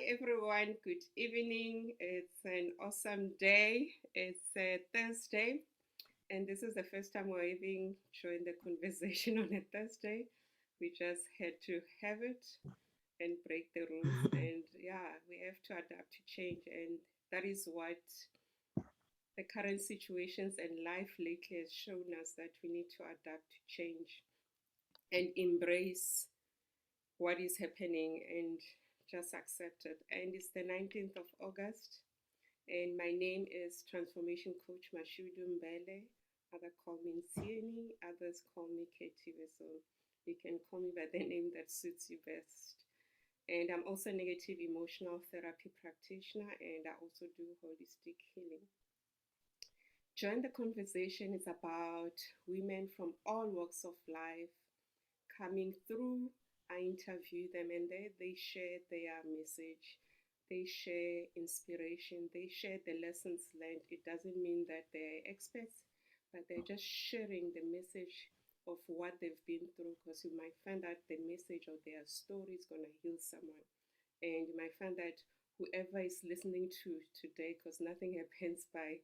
everyone. Good evening. It's an awesome day. It's a Thursday, and this is the first time we're even joined the conversation on a Thursday. We just had to have it and break the rules, and yeah, we have to adapt to change, and that is what the current situations and life lately has shown us that we need to adapt to change and embrace what is happening and just accept it. And it's the 19th of August, and my name is Transformation Coach Mashudu Mbhele. Others call me Nsieni, others call me Ketive, so you can call me by the name that suits you best. And I'm also a negative emotional therapy practitioner, and I also do holistic healing. Join the conversation is about women from all walks of life coming through. I interview them and they share their message, they share inspiration, they share the lessons learned. It doesn't mean that they're experts, but they're just sharing the message of what they've been through, because you might find that the message of their story is going to heal someone. And you might find that whoever is listening to today, because nothing happens by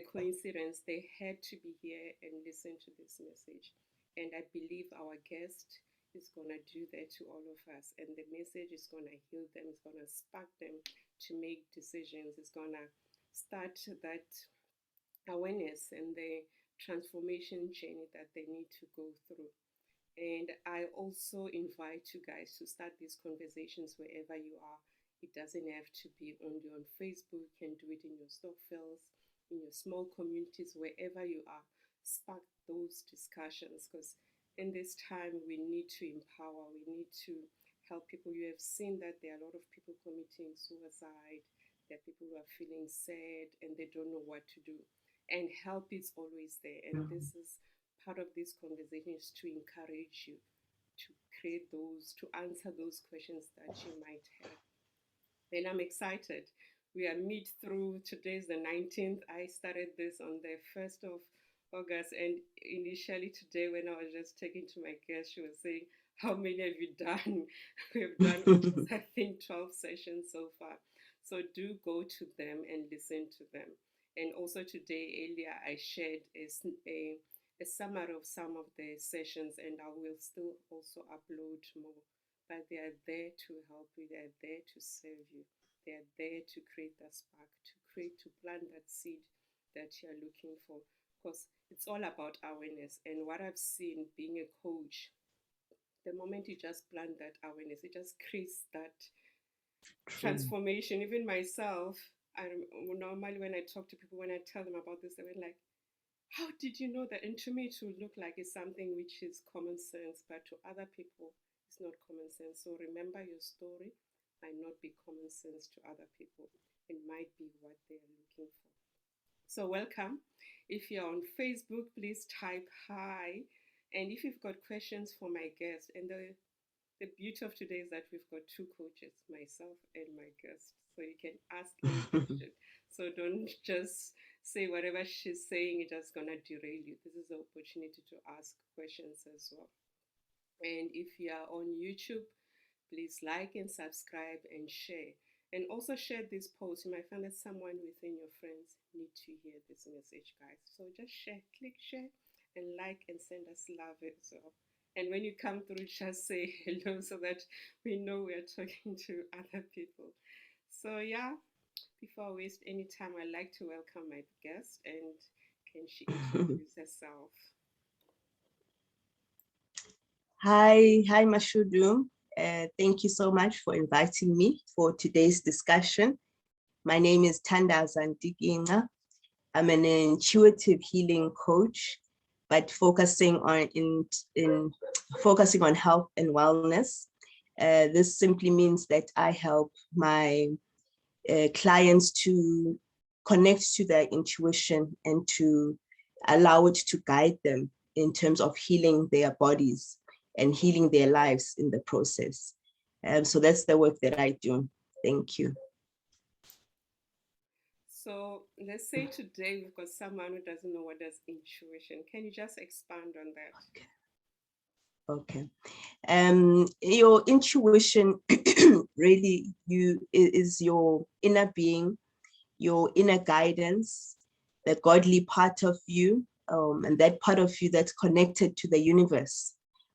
coincidence, they had to be here and listen to this message. And I believe our guest is going to do that to all of us. And the message is going to heal them, it's going to spark them to make decisions, it's going to start that awareness and the transformation journey that they need to go through. And I also invite you guys to start these conversations wherever you are. It doesn't have to be only on Facebook. You can do it in your stock fields, in your small communities, wherever you are. Spark those discussions, because in this time we need to empower, we need to help people. You have seen that there are a lot of people committing suicide, there are people who are feeling sad and they don't know what to do. And help is always there. And this is part of this conversation, is to encourage you to create those, to answer those questions that you might have. And I'm excited. We are mid through. Today's the 19th. I started this on the 1st of August. And initially today, when I was just talking to my guest, she was saying, how many have you done? We've done almost, I think, 12 sessions so far. So do go to them and listen to them. And also today, earlier, I shared a summary of some of the sessions, and I will still also upload more. But they are there to help you, they are there to serve you, they are there to create that spark, to plant that seed that you're looking for. Because it's all about awareness. And what I've seen being a coach, the moment you just plant that awareness, it just creates that transformation. Even myself, I normally when I talk to people, when I tell them about this, they were like, how did you know that? And to me, it would look like it's something which is common sense, but to other people, it's not common sense. So remember, your story might not be common sense to other people. It might be what they are looking for. So welcome. If you're on Facebook, please type hi. And if you've got questions for my guest, and the beauty of today is that we've got two coaches, myself and my guest. So you can ask any question. So don't just say whatever she's saying, it's just gonna derail you. This is the opportunity to ask questions as well. And if you are on YouTube, please like and subscribe and share. And also share this post. You might find that someone within your friends need to hear this message, guys. So just share, click share, and like and send us love as well. And when you come through, just say hello so that we know we are talking to other people. So yeah, before I waste any time, I'd like to welcome my guest, and can she introduce herself? Hi, Mashudu. Thank you so much for inviting me for today's discussion. My name is Tandaza Ntikinca. I'm an intuitive healing coach, but focusing on health and wellness. This simply means that I help my clients to connect to their intuition and to allow it to guide them in terms of healing their bodies and healing their lives in the process. So that's the work that I do. Thank you. So let's say today we've got someone who doesn't know what does intuition. Can you just expand on that? Okay. Your intuition really is your inner being, your inner guidance, the godly part of you, and that part of you that's connected to the universe.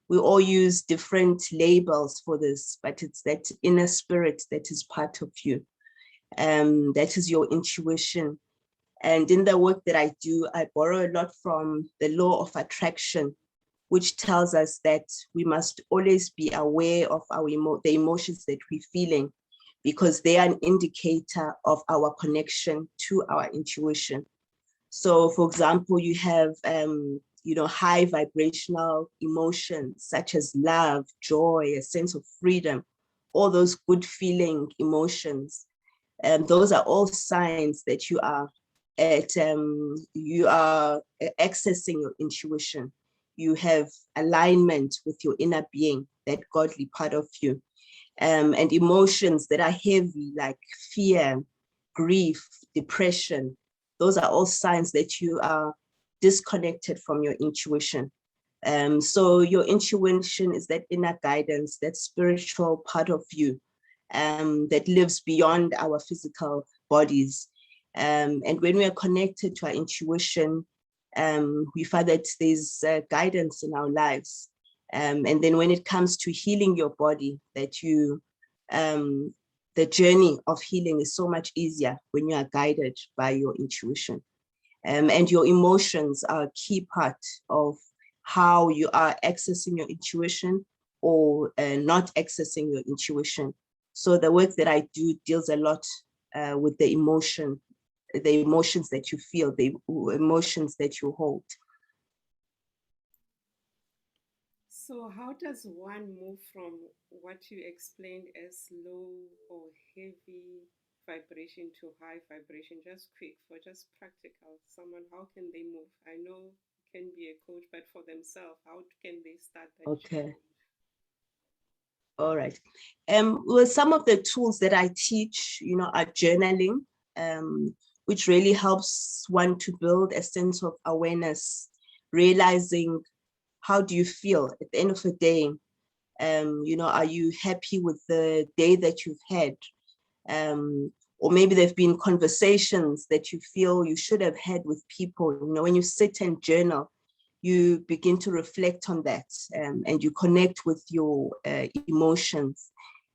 We all use different labels for this, but it's that inner spirit that is part of you. That is your intuition. And in the work that I do, I borrow a lot from the law of attraction, which tells us that we must always be aware of the emotions that we're feeling, because they are an indicator of our connection to our intuition. So, for example, you have, high vibrational emotions such as love, joy, a sense of freedom, all those good feeling emotions. Those are all signs that you are accessing your intuition. You have alignment with your inner being, that godly part of you. And emotions that are heavy, like fear, grief, depression, those are all signs that you are disconnected from your intuition. So your intuition is that inner guidance, that spiritual part of you that lives beyond our physical bodies. And when we are connected to our intuition, we find that there's guidance in our lives. And then when it comes to healing your body, the journey of healing is so much easier when you are guided by your intuition. And your emotions are a key part of how you are accessing your intuition or not accessing your intuition. So the work that I do deals a lot with the emotions that you feel, the emotions that you hold. So, how does one move from what you explained as low or heavy vibration to high vibration? Just quick, for just practical. Someone, how can they move? I know you can be a coach, but for themselves, how can they start that Okay. journey? All right. Well, some of the tools that I teach, are journaling, which really helps one to build a sense of awareness, realizing how do you feel at the end of the day. Are you happy with the day that you've had? Or maybe there've been conversations that you feel you should have had with people. When you sit and journal, you begin to reflect on that, and you connect with your emotions.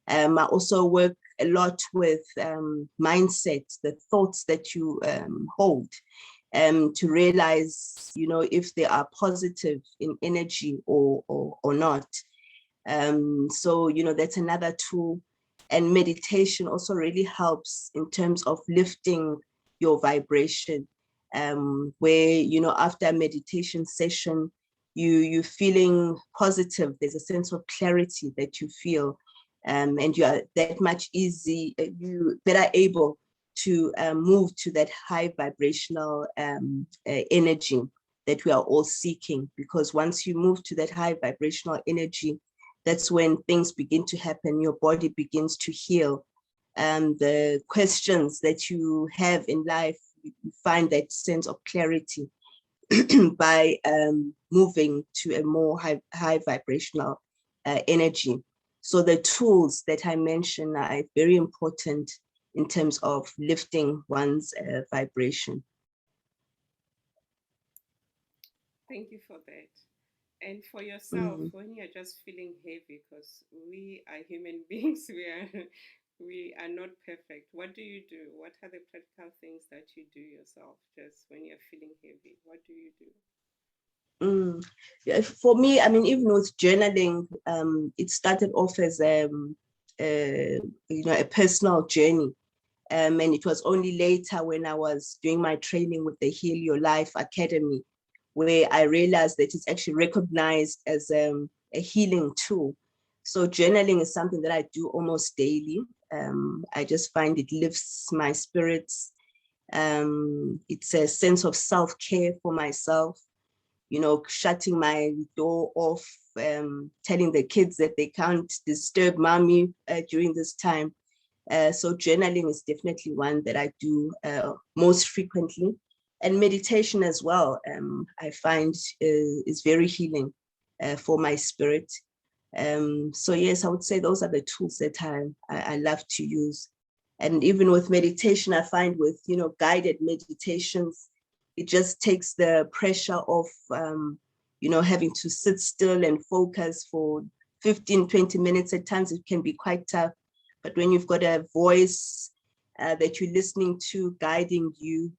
I also work a lot with mindset, the thoughts that you hold, to realize, if they are positive in energy or not. So, that's another tool. And meditation also really helps in terms of lifting your vibration, where, after a meditation session, you're feeling positive. There's a sense of clarity that you feel, and you are that much you better able to move to that high vibrational energy that we are all seeking. Because once you move to that high vibrational energy, that's when things begin to happen. Your body begins to heal. The questions that you have in life, you find that sense of clarity by moving to a more high vibrational energy. So the tools that I mentioned are very important in terms of lifting one's vibration. Thank you for that. And for yourself, Mm. when you're just feeling heavy, because we are human beings, we are not perfect. What do you do? What are the practical things that you do yourself just when you're feeling heavy? What do you do? Mm. Yeah, for me, I mean, even with journaling, it started off as a personal journey. And it was only later when I was doing my training with the Heal Your Life Academy, where I realized that it's actually recognized as a healing tool. So journaling is something that I do almost daily. I just find it lifts my spirits. It's a sense of self-care for myself, shutting my door off, telling the kids that they can't disturb mommy during this time. So journaling is definitely one that I do most frequently. And meditation as well, I find is very healing. for my spirit. So yes, I would say those are the tools that I love to use. And even with meditation, I find with, guided meditations, it just takes the pressure off, having to sit still and focus for 15, 20 minutes. At times it can be quite tough. But when you've got a voice that you're listening to guiding you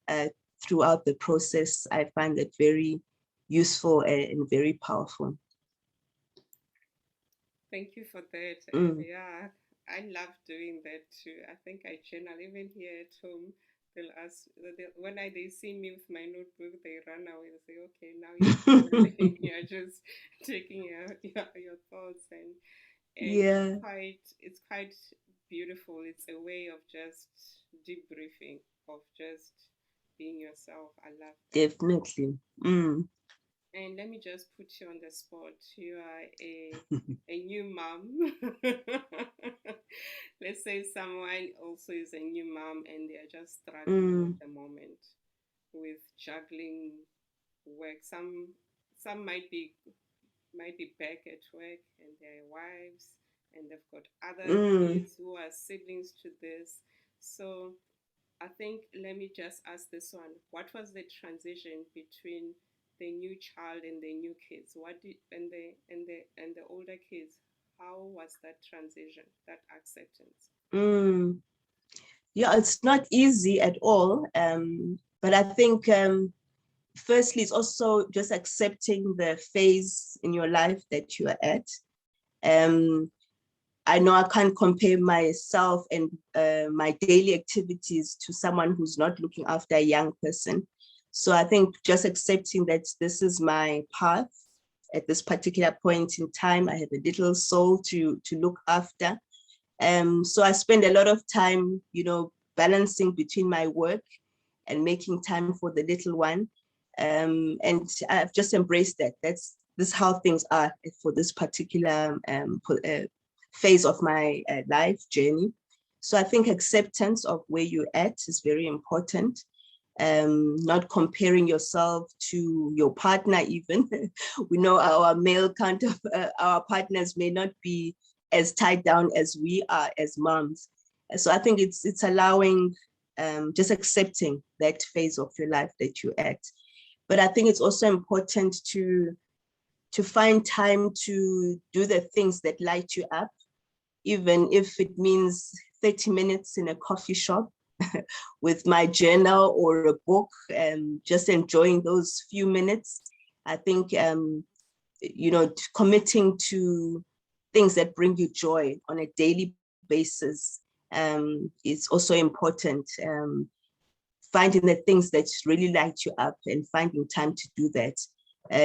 throughout the process, I find that very useful and very powerful. Thank you for that. Mm. Yeah, I love doing that too. I think I journal even here at home. They'll ask when they see me with my notebook, they run away. They say, "Okay, now you're journaling. You're just taking your thoughts." And Yeah, it's quite beautiful. It's a way of just debriefing, of just being yourself. I love that. definitely. Mm. And let me just put you on the spot. You are a new mom. Let's say someone also is a new mom and they are just struggling at Mm. the moment with juggling work. Some might be back at work and their wives, and they've got other Mm. kids who are siblings to this. So I think let me just ask this one: what was the transition between the new child and the new kids? What did and the older kids? How was that transition, that acceptance? Mm. Yeah, it's not easy at all. But I think firstly, it's also just accepting the phase in your life that you are at. Um, I know I can't compare myself and my daily activities to someone who's not looking after a young person. So I think just accepting that this is my path at this particular point in time. I have a little soul to look after. So I spend a lot of time, balancing between my work and making time for the little one. And I've just embraced that. This is how things are for this particular phase of my life journey. So I think acceptance of where you're at is very important. Not comparing yourself to your partner even. We know our male count of our partners may not be as tied down as we are as moms. So I think it's allowing, just accepting that phase of your life that you're at. But I think it's also important to find time to do the things that light you up, even if it means 30 minutes in a coffee shop with my journal or a book, just enjoying those few minutes. I think, committing to things that bring you joy on a daily basis is also important. Finding the things that really light you up and finding time to do that,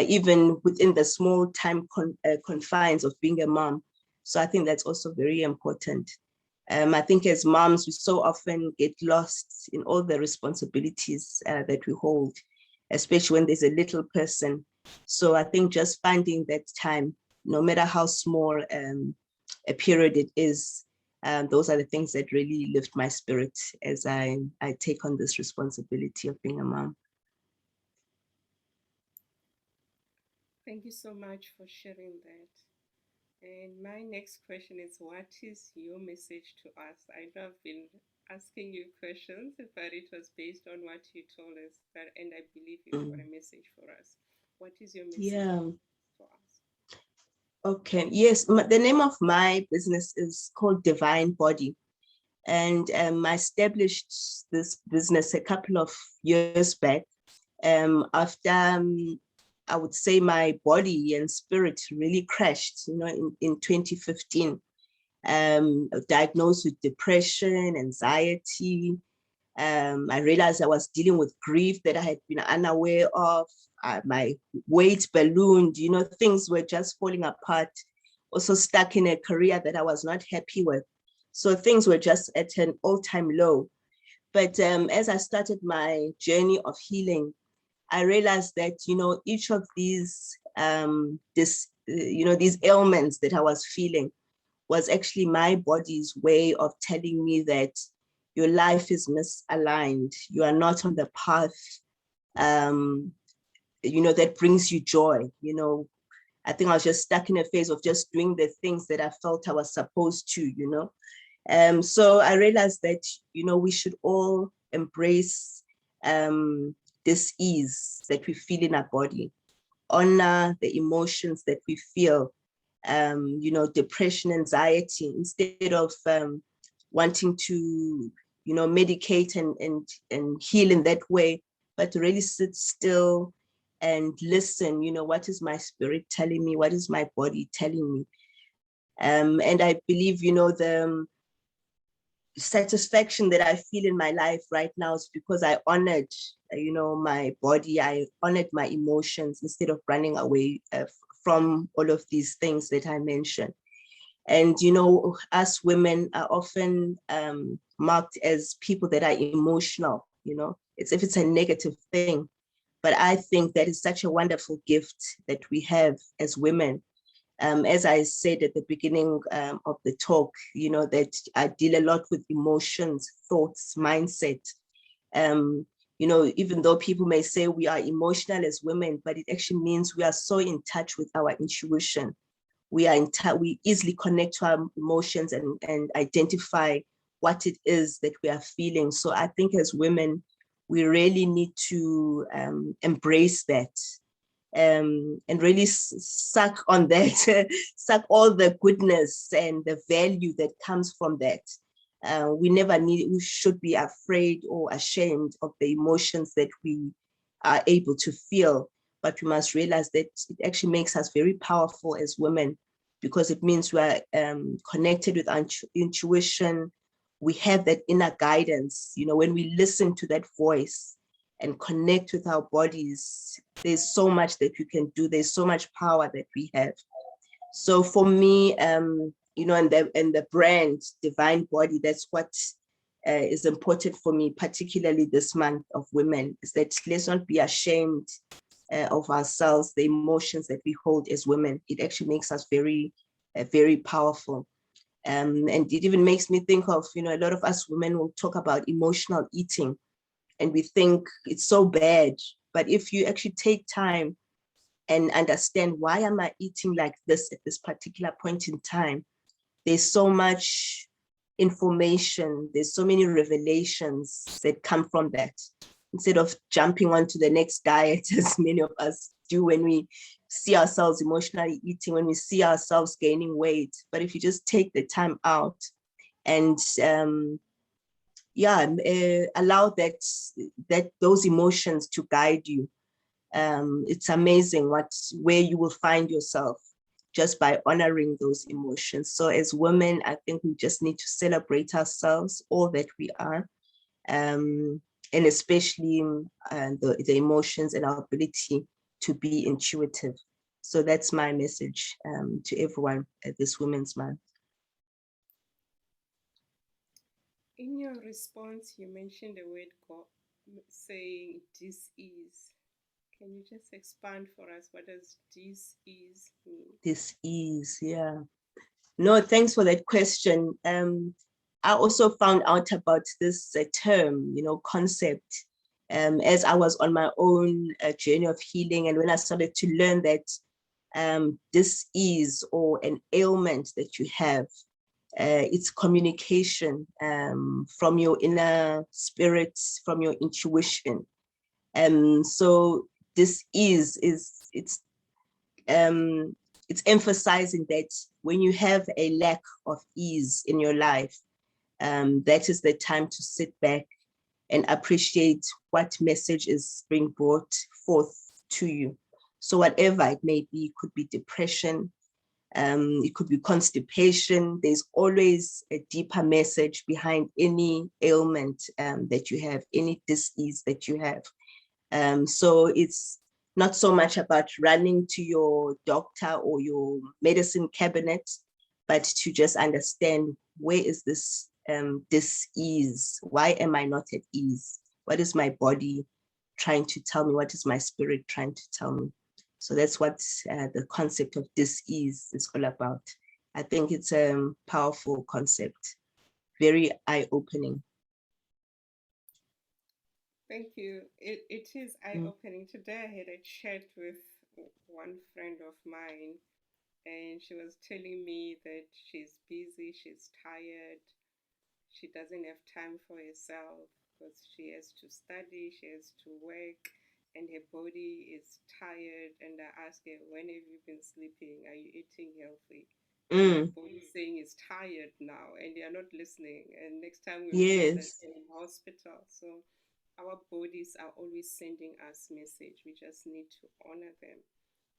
even within the small time confines of being a mom. So I think that's also very important. I think as moms, we so often get lost in all the responsibilities that we hold, especially when there's a little person. So I think just finding that time, no matter how small a period it is, those are the things that really lift my spirit as I take on this responsibility of being a mom. Thank you so much for sharing that. And my next question is, what is your message to us? I know I've been asking you questions, but it was based on what you told us, and I believe you've got Mm. a message for us. What is your message Yeah. for us? Okay. Yes. The name of my business is called Divine Body. And I established this business a couple of years back after I would say my body and spirit really crashed, in 2015. Diagnosed with depression, anxiety. I realized I was dealing with grief that I had been unaware of. My weight ballooned, things were just falling apart. Also stuck in a career that I was not happy with. So things were just at an all-time low. But as I started my journey of healing, I realized that, each of these ailments that I was feeling was actually my body's way of telling me that your life is misaligned. You are not on the path, that brings you joy. I think I was just stuck in a phase of just doing the things that I felt I was supposed to, So I realized that, we should all embrace this ease that we feel in our body, honor the emotions that we feel, depression, anxiety, instead of wanting to, medicate and heal in that way, but to really sit still and listen, what is my spirit telling me? What is my body telling me? And I believe, the satisfaction that I feel in my life right now is because I honored, my body. I honored my emotions instead of running away from all of these things that I mentioned. And, us women are often marked as people that are emotional, it's if it's a negative thing. But I think that is such a wonderful gift that we have as women. As I said at the beginning of the talk, that I deal a lot with emotions, thoughts, mindset. Even though people may say we are emotional as women, but it actually means we are so in touch with our intuition. We easily connect to our emotions and identify what it is that we are feeling. So I think as women, we really need to embrace that and really suck on that, suck all the goodness and the value that comes from that. We should be afraid or ashamed of the emotions that we are able to feel, but we must realize that it actually makes us very powerful as women, because it means we are connected with our intuition. We have that inner guidance, when we listen to that voice and connect with our bodies, there's so much that we can do. There's so much power that we have. So for me, and the brand Divine Body, that's what is important for me, particularly this month of women, is that let's not be ashamed of ourselves, the emotions that we hold as women. It actually makes us very, very powerful. And it even makes me think of, a lot of us women will talk about emotional eating, and we think it's so bad. But if you actually take time and understand, why am I eating like this at this particular point in time? There's so much information, there's so many revelations that come from that. Instead of jumping onto the next diet, as many of us do when we see ourselves emotionally eating, when we see ourselves gaining weight. But if you just take the time out and allow that those emotions to guide you, it's amazing where you will find yourself just by honoring those emotions. So as women, I think we just need to celebrate ourselves, all that we are, and especially the emotions and our ability to be intuitive. So that's my message to everyone at this Women's Month. In your response, you mentioned the word God, saying dis-ease. Can you just expand for us? What does dis-ease mean? Dis-ease, yeah. No, thanks for that question. I also found out about this term, concept, as I was on my own journey of healing. And when I started to learn that dis-ease or an ailment that you have, it's communication from your inner spirit, from your intuition. So dis-ease it's emphasizing that when you have a lack of ease in your life, that is the time to sit back and appreciate what message is being brought forth to you. So whatever it may be, it could be depression, it could be constipation. There's always a deeper message behind any ailment that you have, any disease that you have. So it's not so much about running to your doctor or your medicine cabinet, but to just understand, where is this dis-ease? Why am I not at ease? What is my body trying to tell me? What is my spirit trying to tell me? So that's what the concept of dis-ease is all about. I think it's a powerful concept, very eye-opening. Thank you. It is eye-opening. Today I had a chat with one friend of mine, and she was telling me that she's busy, she's tired, she doesn't have time for herself because she has to study, she has to work, and her body is tired. And I asked her, when have you been sleeping? Are you eating healthy? And my Mm, body is saying it's tired now, and they are not listening. And next time we meet, they're yes, in hospital. So our bodies are always sending us message. We just need to honor them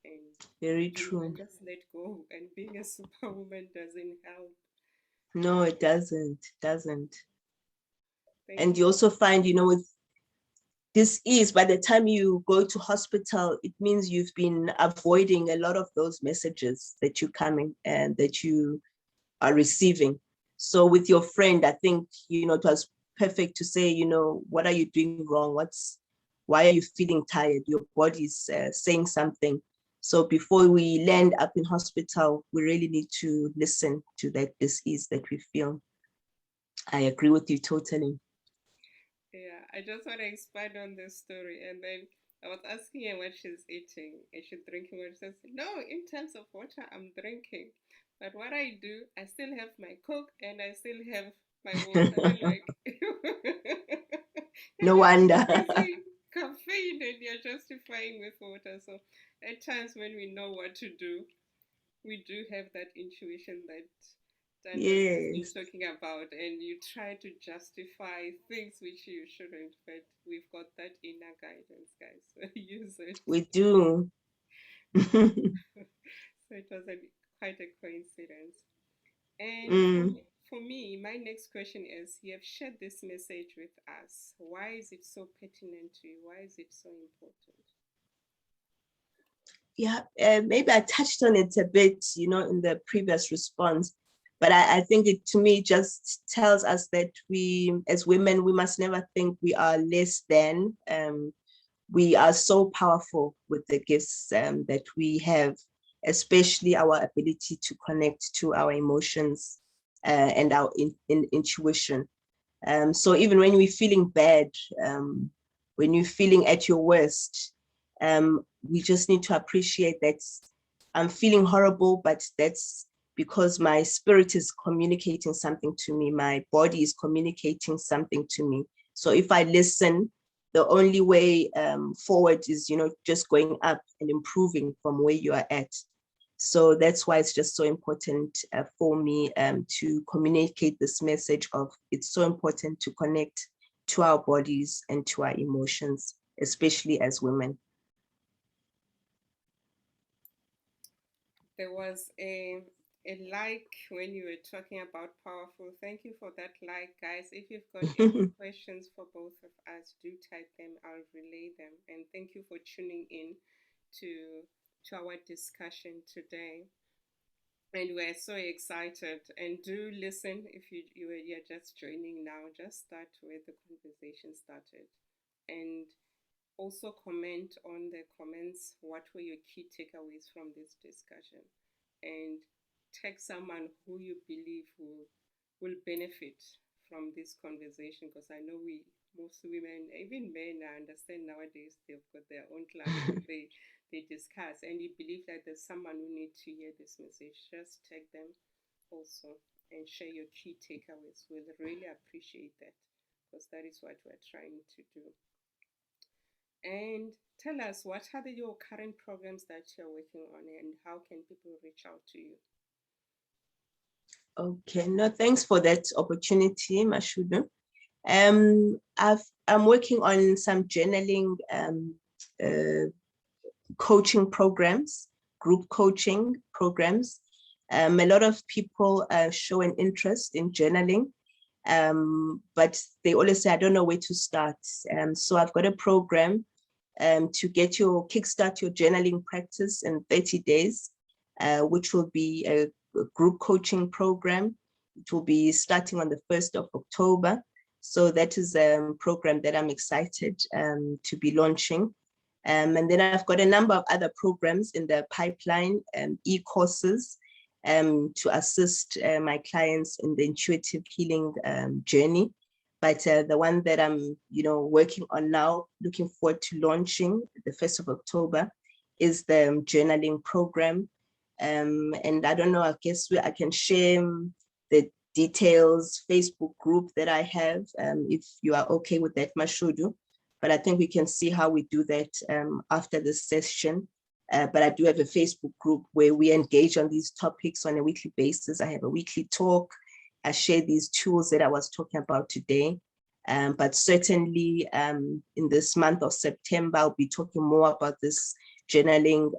and very not true. just let go. And being a superwoman doesn't help. No, it doesn't. Thank And you you so also find, with this is by the time you go to hospital, it means you've been avoiding a lot of those messages that you're coming and that you are receiving. So with your friend, I think, it was perfect to say, what are you doing wrong? Why are you feeling tired? Your body's saying something. So before we land up in hospital, we really need to listen to that disease that we feel. I agree with you totally. Yeah, I just want to expand on this story. And then I was asking her what she's eating. Is she drinking what? She says, no, in terms of water, I'm drinking. But what I do, I still have my Coke and I still have my water. And I'm like, No you're wonder. using caffeine and you're justifying with water. So at times when we know what to do, we do have that intuition that Tandaza has been Yes, talking about, and you try to justify things which you shouldn't, but we've got that inner guidance, guys. So use it. we do. Yeah. So it was quite a coincidence. And Mm. for me, my next question is: you have shared this message with us. Why is it so pertinent to you? Why is it so important? Yeah, maybe I touched on it a bit, in the previous response, but I think it to me just tells us that we, as women, we must never think we are less than. We are so powerful with the gifts that we have, especially our ability to connect to our emotions and our intuition. So even when we're feeling bad, when you're feeling at your worst, we just need to appreciate that I'm feeling horrible, but that's because my spirit is communicating something to me. My body is communicating something to me. So if I listen, the only way forward is, just going up and improving from where you are at. So that's why it's just so important for me to communicate this message of it's so important to connect to our bodies and to our emotions, especially as women. There was a like when you were talking about powerful. Thank you for that like, guys. If you've got any questions for both of us, do type them. I'll relay them. And thank you for tuning in to our discussion today. And we're so excited. And do listen if you're just joining now. Just start where the conversation started, and also comment on the comments what were your key takeaways from this discussion, and text someone who you believe will benefit from this conversation, because I know we most women, even men, I understand nowadays they've got their own clubs they discuss, and you believe that there's someone who needs to hear this message. Just tag them also and share your key takeaways. We'll really appreciate that, because that is what we're trying to do. And tell us, what are your current programs that you're working on, and how can people reach out to you? Okay, no, thanks for that opportunity, Mashudu. I'm working on some journaling uh, coaching programs, group coaching programs. A lot of people show an interest in journaling, but they always say, I don't know where to start. So I've got a program to kickstart your journaling practice in 30 days, which will be a group coaching program. It will be starting on the 1st of October. So that is a program that I'm excited to be launching. And then I've got a number of other programs in the pipeline, e-courses to assist my clients in the intuitive healing journey. But the one that I'm, working on now, looking forward to launching the 1st of October, is the journaling program. And I don't know, I guess I can share the details Facebook group that I have, if you are okay with that, Mashudu. But I think we can see how we do that after this session. But I do have a Facebook group where we engage on these topics on a weekly basis. I have a weekly talk. I share these tools that I was talking about today. But certainly in this month of September, I'll be talking more about this journaling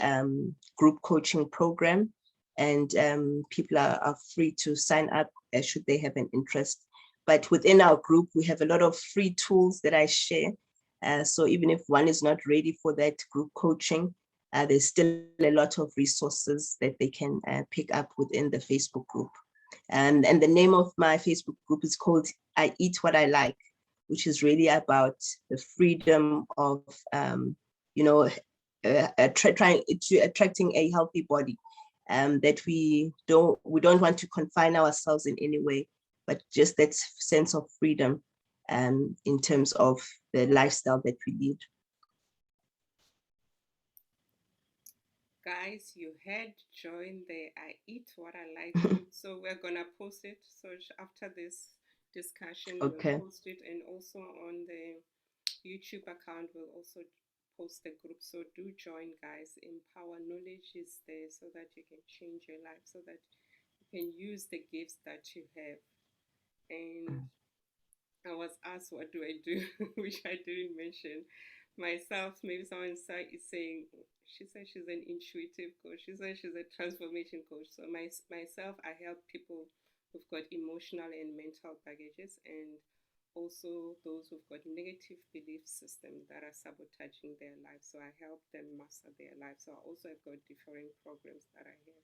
group coaching program. And people are free to sign up should they have an interest. But within our group, we have a lot of free tools that I share. So even if one is not ready for that group coaching, there's still a lot of resources that they can pick up within the Facebook group. And the name of my Facebook group is called I Eat What I Like, which is really about the freedom of, attracting a healthy body, that we don't want to confine ourselves in any way, but just that sense of freedom in terms of the lifestyle that we lead. Guys, you had joined the I Eat What I Like group, so we're gonna post it. So after this discussion, we'll Okay. post it, and also on the YouTube account, we'll also post the group. So do join, guys. Empower Knowledge is there so that you can change your life, so that you can use the gifts that you have. And I was asked, what do I do? Which I didn't mention myself. Maybe someone inside is saying, she said she's an intuitive coach. She said she's a transformation coach. So myself, I help people who've got emotional and mental baggages, and also those who've got negative belief systems that are sabotaging their lives. So I help them master their lives. So I also have got different programs that I have.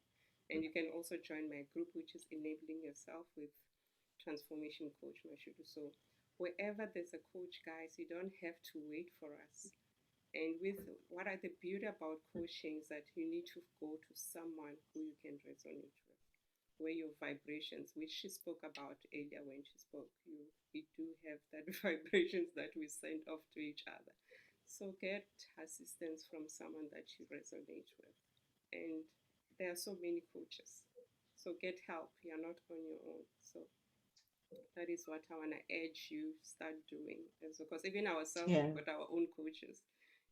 And you can also join my group, which is Enabling Yourself with Transformation Coach Mashudu. So wherever there's a coach, guys, you don't have to wait for us. And with what are the beauty about coaching is that you need to go to someone who you can resonate with, where your vibrations, which she spoke about earlier when she spoke, we do have that vibrations that we send off to each other. So get assistance from someone that you resonate with. And there are so many coaches. So get help. You're not on your own. So that is what I want to urge you start doing. Because even ourselves, Yeah. we've got our own coaches.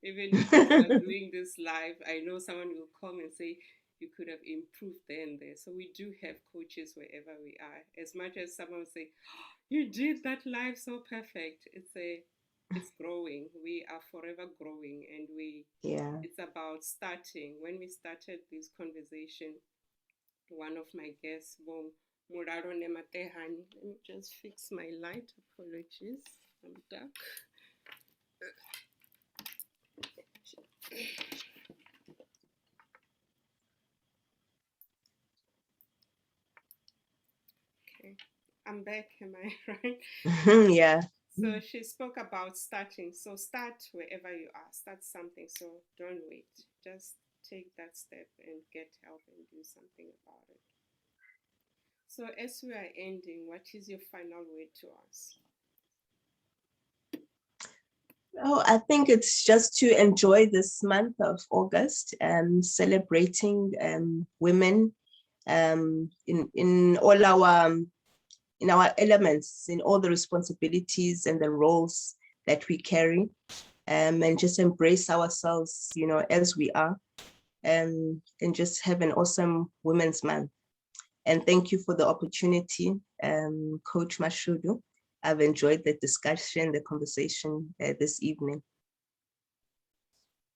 Even as we're doing this live, I know someone will come and say, you could have improved there and there. So we do have coaches wherever we are. As much as someone will say, oh, you did that live so perfect. It's growing. We are forever growing, and Yeah. it's about starting. When we started this conversation, one of my guests, Muraro Nematehani. Let me just fix my light. Apologies, I'm dark. Okay, I'm back. Am I right? Yeah. So she spoke about starting. So start wherever you are. Start something. So don't wait. Just take that step and get help and do something about it. So as we are ending, what is your final word to us? Oh, I think it's just to enjoy this month of August, celebrating women in all our in our elements, in all the responsibilities and the roles that we carry, and just embrace ourselves, as we are, and just have an awesome Women's Month. And thank you for the opportunity, Coach Mashudu. I've enjoyed the discussion, the conversation this evening.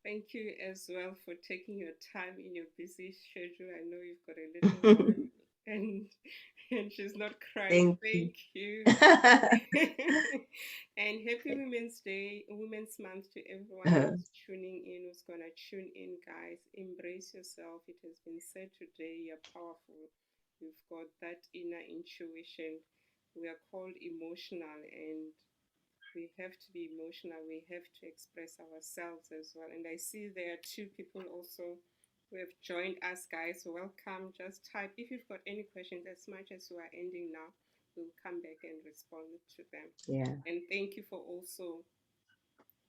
Thank you as well for taking your time in your busy schedule. I know you've got a little one, and and she's not crying. Thank you. Thank you. And happy Women's Day, Women's Month to everyone who's tuning in, who's gonna tune in, guys. Embrace yourself. It has been said today, you're powerful. You've got that inner intuition. We are called emotional, and we have to be emotional. We have to express ourselves as well. And I see there are two people also who have joined us, guys. Welcome. Just type if you've got any questions. As much as we are ending now, we'll come back and respond to them. Yeah. And thank you for also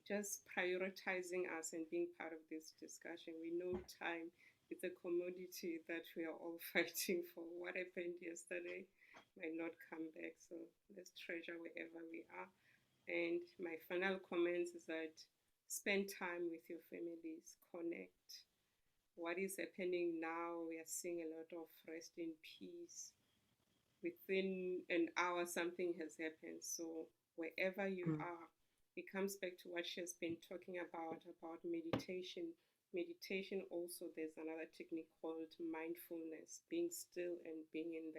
just prioritizing us and being part of this discussion. We know time is a commodity that we are all fighting for. What happened yesterday might not come back, so let's treasure wherever we are. And my final comments is that spend time with your families, connect. What is happening now? We are seeing a lot of rest in peace. Within an hour, something has happened. So wherever you are, it comes back to what she has been talking about meditation. Meditation also, there's another technique called mindfulness, being still and being in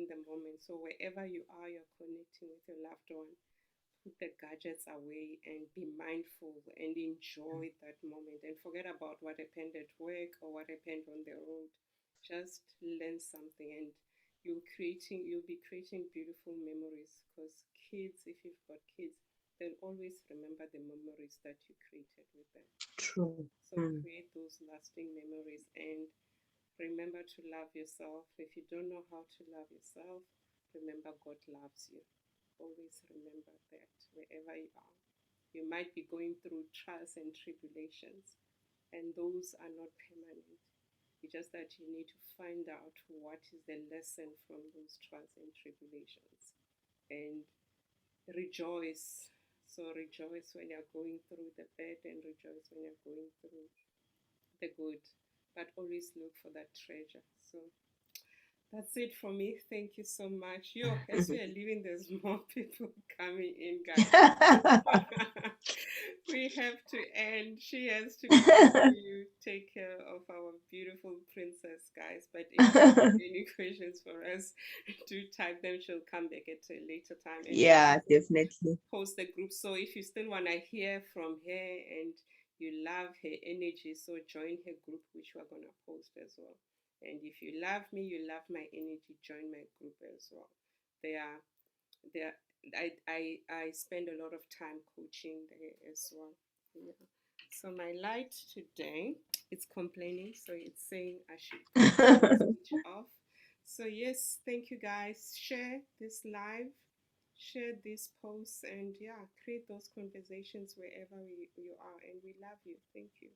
the moment. So wherever you are, you're connecting with your loved one. Put the gadgets away and be mindful and enjoy that moment and forget about what happened at work or what happened on the road. Just learn something, and you'll be creating beautiful memories, because kids, if you've got kids, they'll always remember the memories that you created with them. True. So create those lasting memories, and remember to love yourself. If you don't know how to love yourself, remember God loves you. Always remember that wherever you are. You might be going through trials and tribulations, and those are not permanent. It's just that you need to find out what is the lesson from those trials and tribulations, and rejoice. So rejoice when you're going through the bad, and rejoice when you're going through the good, but always look for that treasure. So that's it for me. Thank you so much. Yo, as we are leaving, there's more people coming in, guys. We have to end. She has to go to take care of our beautiful princess, guys. But if you have any questions for us, do type them. She'll come back at a later time. And Yeah, definitely. post the group. So if you still want to hear from her and you love her energy, so join her group, which we're going to post as well. And if you love me, you love my energy, join my group as well. They are, they are, I spend a lot of time coaching there as well. Yeah. So my light today, it's complaining, so it's saying I should switch off. So yes, thank you guys. Share this live, share these posts, and yeah, create those conversations wherever you are. And we love you. Thank you.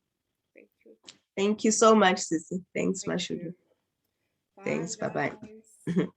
Thank you. Thank you so much, Sissy. Thanks, Thank Mashudu. you. Bye, Thanks. Bye-bye. guys.